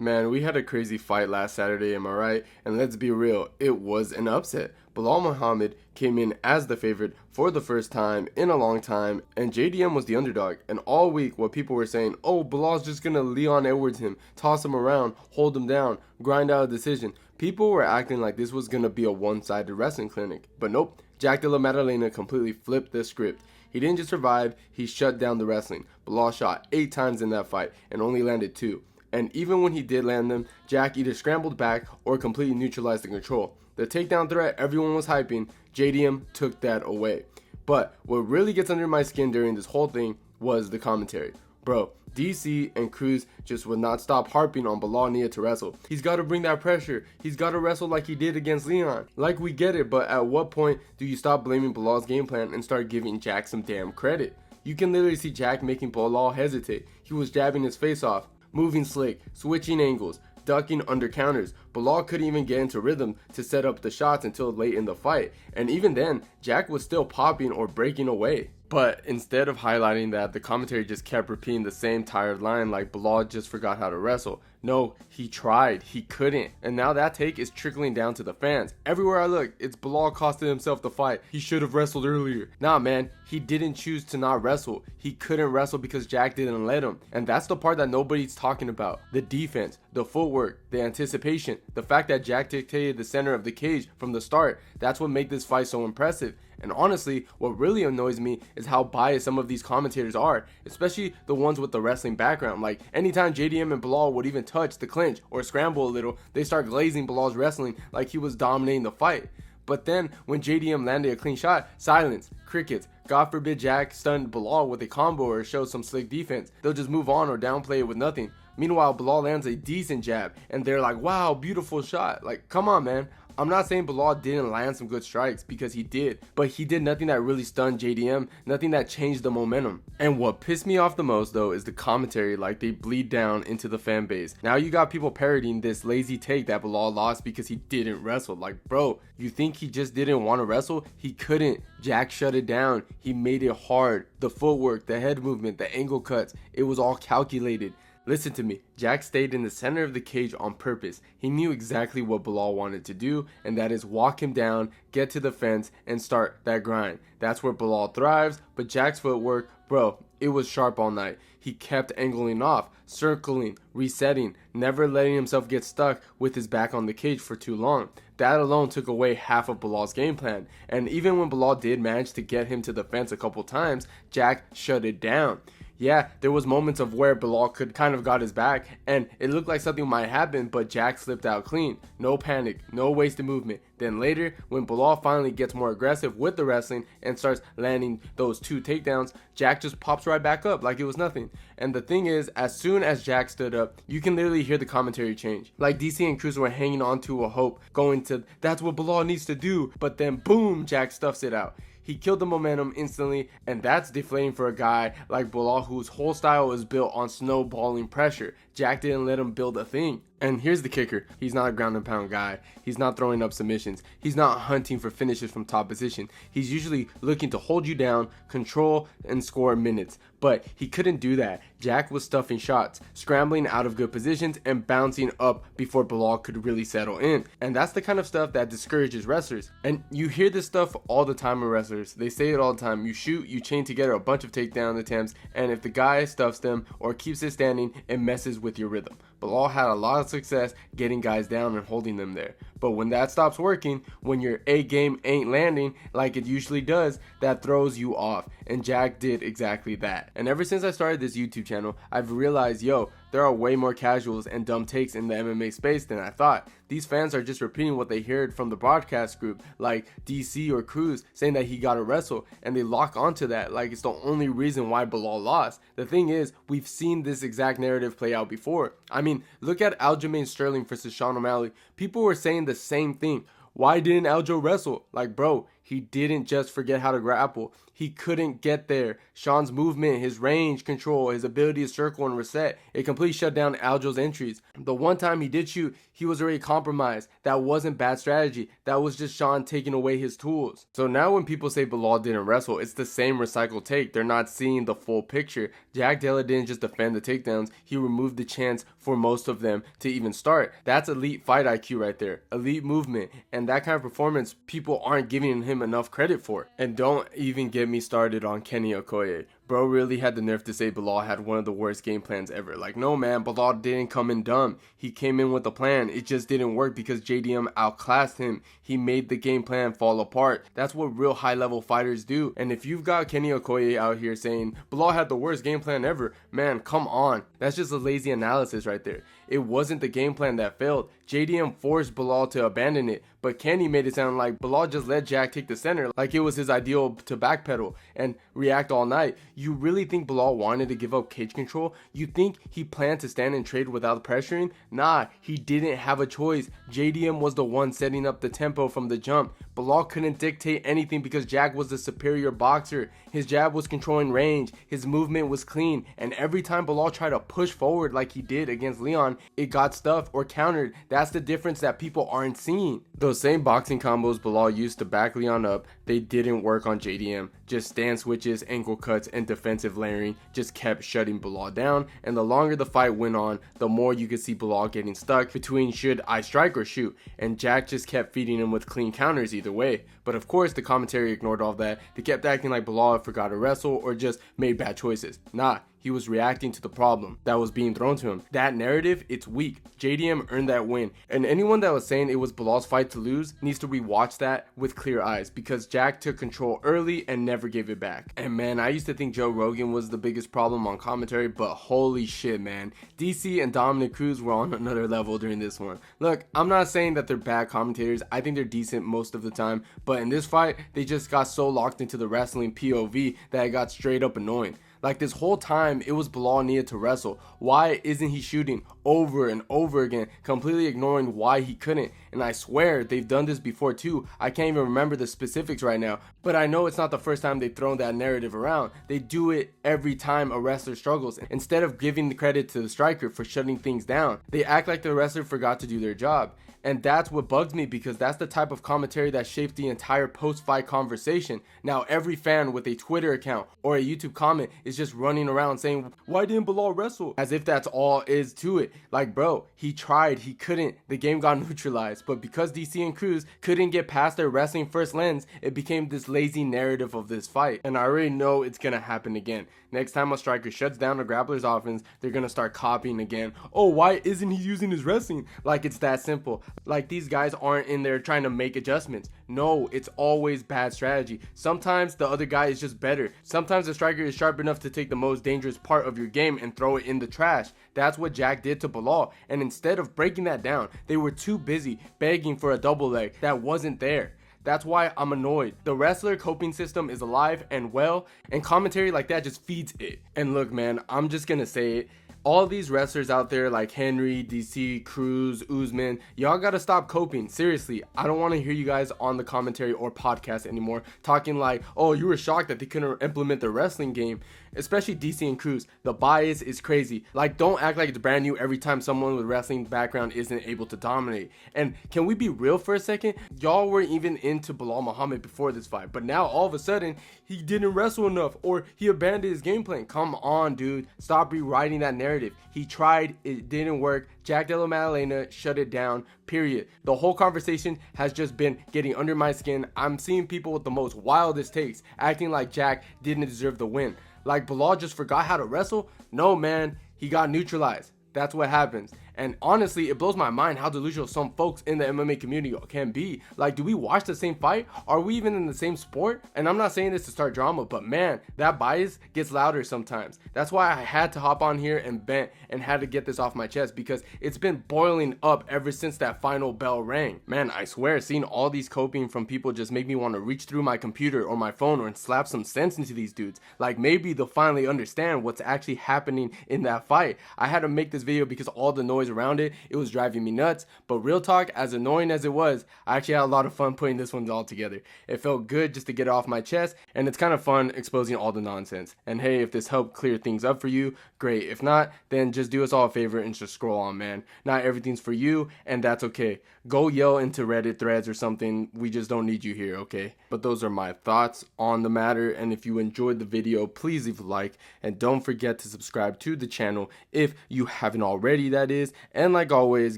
Man, we had a crazy fight last Saturday, am I right? And let's be real, it was an upset. Belal Muhammad came in as the favorite for the first time in a long time, and JDM was the underdog. And all week, what people were saying, oh, Belal's just gonna Leon Edwards him, toss him around, hold him down, grind out a decision. People were acting like this was gonna be a one-sided wrestling clinic. But nope, Jack Della Maddalena completely flipped the script. He didn't just survive, he shut down the wrestling. Belal shot 8 times in that fight and only landed 2. And even when he did land them, Jack either scrambled back or completely neutralized the control. The takedown threat everyone was hyping, JDM took that away. But what really gets under my skin during this whole thing was the commentary. Bro, DC and Cruz just would not stop harping on Belal Nia to wrestle. He's got to bring that pressure. He's got to wrestle like he did against Leon. Like, we get it, but at what point do you stop blaming Belal's game plan and start giving Jack some damn credit? You can literally see Jack making Belal hesitate. He was jabbing his face off, moving slick, switching angles, ducking under counters. Belal couldn't even get into rhythm to set up the shots until late in the fight. And even then, Jack was still popping or breaking away. But instead of highlighting that, the commentary just kept repeating the same tired line like Belal just forgot how to wrestle. No, he tried, he couldn't. And now that take is trickling down to the fans. Everywhere I look, it's Belal costing himself the fight. He should have wrestled earlier. Nah, man, he didn't choose to not wrestle. He couldn't wrestle because Jack didn't let him. And that's the part that nobody's talking about. The defense, the footwork, the anticipation, the fact that Jack dictated the center of the cage from the start. That's what made this fight so impressive. And honestly, what really annoys me is how biased some of these commentators are, especially the ones with the wrestling background. Like, anytime JDM and Belal would even touch the clinch or scramble a little, they start glazing Belal's wrestling like he was dominating the fight. But then, when JDM landed a clean shot, silence, crickets. God forbid Jack stunned Belal with a combo or showed some slick defense. They'll just move on or downplay it with nothing. Meanwhile, Belal lands a decent jab, and they're like, wow, beautiful shot. Like, come on, man. I'm not saying Belal didn't land some good strikes, because he did, but he did nothing that really stunned JDM, nothing that changed the momentum. And what pissed me off the most though is the commentary, like they bleed down into the fan base. Now you got people parodying this lazy take that Belal lost because he didn't wrestle. Like, bro, you think he just didn't want to wrestle? He couldn't. Jack shut it down. He made it hard. The footwork, the head movement, the angle cuts, it was all calculated. Listen to me, Jack stayed in the center of the cage on purpose. He knew exactly what Belal wanted to do, and that is walk him down, get to the fence, and start that grind. That's where Belal thrives, but Jack's footwork, bro, it was sharp all night. He kept angling off, circling, resetting, never letting himself get stuck with his back on the cage for too long. That alone took away half of Belal's game plan, and even when Belal did manage to get him to the fence a couple times, Jack shut it down. Yeah, there was moments of where Belal could kind of got his back, and it looked like something might happen, but Jack slipped out clean. No panic, no wasted movement. Then later, when Belal finally gets more aggressive with the wrestling and starts landing those 2 takedowns, Jack just pops right back up like it was nothing. And the thing is, as soon as Jack stood up, you can literally hear the commentary change. Like DC and Cruz were hanging on to a hope, going to, that's what Belal needs to do, but then boom, Jack stuffs it out. He killed the momentum instantly, and that's deflating for a guy like Belal, whose whole style is built on snowballing pressure. Jack didn't let him build a thing. And here's the kicker. He's not a ground and pound guy. He's not throwing up submissions. He's not hunting for finishes from top position. He's usually looking to hold you down, control, and score minutes. But he couldn't do that. Jack was stuffing shots, scrambling out of good positions, and bouncing up before Belal could really settle in. And that's the kind of stuff that discourages wrestlers. And you hear this stuff all the time with wrestlers. They say it all the time. You shoot, you chain together a bunch of takedown attempts, and if the guy stuffs them or keeps it standing, it messes with your rhythm. Belal had a lot of success getting guys down and holding them there. But when that stops working, when your A game ain't landing like it usually does, that throws you off. And Jack did exactly that. And ever since I started this YouTube channel, I've realized, yo, there are way more casuals and dumb takes in the MMA space than I thought. These fans are just repeating what they heard from the broadcast group, like DC or Cruz saying that he gotta wrestle, and they lock onto that like it's the only reason why Belal lost. The thing is, we've seen this exact narrative play out before. I mean, look at Aljamain Sterling versus Sean O'Malley. People were saying the same thing. Why didn't Aljo wrestle? Like, bro, He didn't just forget how to grapple. He couldn't get there. Sean's movement, his range control, his ability to circle and reset, it completely shut down Aljo's entries. The one time he did shoot, he was already compromised. That wasn't bad strategy. That was just Sean taking away his tools. So now when people say Belal didn't wrestle, it's the same recycled take. They're not seeing the full picture. Jack Della didn't just defend the takedowns. He removed the chance for most of them to even start. That's elite fight IQ right there. Elite movement. And that kind of performance, people aren't giving him enough credit for. And don't even get me started on Kenny Okoye. Bro really had the nerve to say Belal had one of the worst game plans ever. Like, no man, Belal didn't come in dumb. He came in with a plan. It just didn't work because JDM outclassed him. He made the game plan fall apart. That's what real high level fighters do. And if you've got Kenny Okoye out here saying Belal had the worst game plan ever, man, come on. That's just a lazy analysis right there. It wasn't the game plan that failed. JDM forced Belal to abandon it, but Kenny made it sound like Belal just let Jack take the center like it was his ideal to backpedal and react all night. You really think Belal wanted to give up cage control? You think he planned to stand and trade without pressuring? Nah, he didn't have a choice. JDM was the one setting up the tempo from the jump. Belal couldn't dictate anything because Jack was the superior boxer. His jab was controlling range, his movement was clean, and every time Belal tried to push forward like he did against Leon, it got stuffed or countered. That's the difference that people aren't seeing. Those same boxing combos Belal used to back Leon up, they didn't work on JDM. Just stand switches, ankle cuts, and defensive layering just kept shutting Belal down, and the longer the fight went on, the more you could see Belal getting stuck between should I strike or shoot, and Jack just kept feeding him with clean counters either way. But of course the commentary ignored all that. They kept acting like Belal forgot to wrestle or just made bad choices. Nah, he was reacting to the problem that was being thrown to him. That narrative, it's weak. JDM earned that win. And anyone that was saying it was Belal's fight to lose needs to rewatch that with clear eyes, because Jack took control early and never gave it back. And man, I used to think Joe Rogan was the biggest problem on commentary, but holy shit, man. DC and Dominic Cruz were on another level during this one. Look, I'm not saying that they're bad commentators. I think they're decent most of the time, but in this fight, they just got so locked into the wrestling POV that it got straight up annoying. Like, this whole time, it was Belal needed to wrestle. Why isn't he shooting over and over again, completely ignoring why he couldn't? And I swear, they've done this before too. I can't even remember the specifics right now, but I know it's not the first time they've thrown that narrative around. They do it every time a wrestler struggles. Instead of giving the credit to the striker for shutting things down, they act like the wrestler forgot to do their job. And that's what bugs me, because that's the type of commentary that shaped the entire post-fight conversation. Now every fan with a Twitter account or a YouTube comment is just running around saying, why didn't Belal wrestle? As if that's all is to it. Like, bro, he tried, he couldn't, the game got neutralized. But because DC and Cruz couldn't get past their wrestling first lens, it became this lazy narrative of this fight. And I already know it's gonna happen again. Next time a striker shuts down a grappler's offense, they're gonna start copying again. Oh, why isn't he using his wrestling? Like, it's that simple. Like, these guys aren't in there trying to make adjustments. No, it's always bad strategy. Sometimes the other guy is just better. Sometimes the striker is sharp enough to take the most dangerous part of your game and throw it in the trash. That's what Jack did to Belal. And instead of breaking that down, they were too busy begging for a double leg that wasn't there. That's why I'm annoyed. The wrestler coping system is alive and well, and commentary like that just feeds it. And look, man, I'm just gonna say it. All these wrestlers out there like Henry, DC, Cruz, Usman, y'all gotta stop coping. Seriously, I don't want to hear you guys on the commentary or podcast anymore talking like, oh, you were shocked that they couldn't implement the wrestling game. Especially DC and Cruz. The bias is crazy. Like, don't act like it's brand new every time someone with wrestling background isn't able to dominate. And can we be real for a second? Y'all were even into Belal Muhammad before this fight, but now all of a sudden he didn't wrestle enough or he abandoned his game plan. Come on, dude. Stop rewriting that narrative. He tried, it didn't work. Jack Della Maddalena shut it down, period. The whole conversation has just been getting under my skin. I'm seeing people with the most wildest takes acting like Jack didn't deserve the win. Like Belal just forgot how to wrestle? No, man, he got neutralized. That's what happens. And honestly, it blows my mind how delusional some folks in the MMA community can be. Like, do we watch the same fight? Are we even in the same sport? And I'm not saying this to start drama, but man, that bias gets louder sometimes. That's why I had to hop on here and vent and had to get this off my chest, because it's been boiling up ever since that final bell rang. Man, I swear, seeing all these coping from people just make me want to reach through my computer or my phone and slap some sense into these dudes. Like, maybe they'll finally understand what's actually happening in that fight. I had to make this video because all the noise noise around it, it was driving me nuts. But real talk, as annoying as it was, I actually had a lot of fun putting this one all together. It felt good just to get it off my chest, and it's kind of fun exposing all the nonsense. And hey, if this helped clear things up for you, great. If not, then just do us all a favor and just scroll on, man. Not everything's for you, and that's okay. Go yell into Reddit threads or something. We just don't need you here, okay? But those are my thoughts on the matter, and if you enjoyed the video, please leave a like, and don't forget to subscribe to the channel if you haven't already, that is. And like always,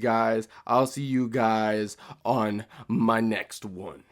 guys, I'll see you guys on my next one.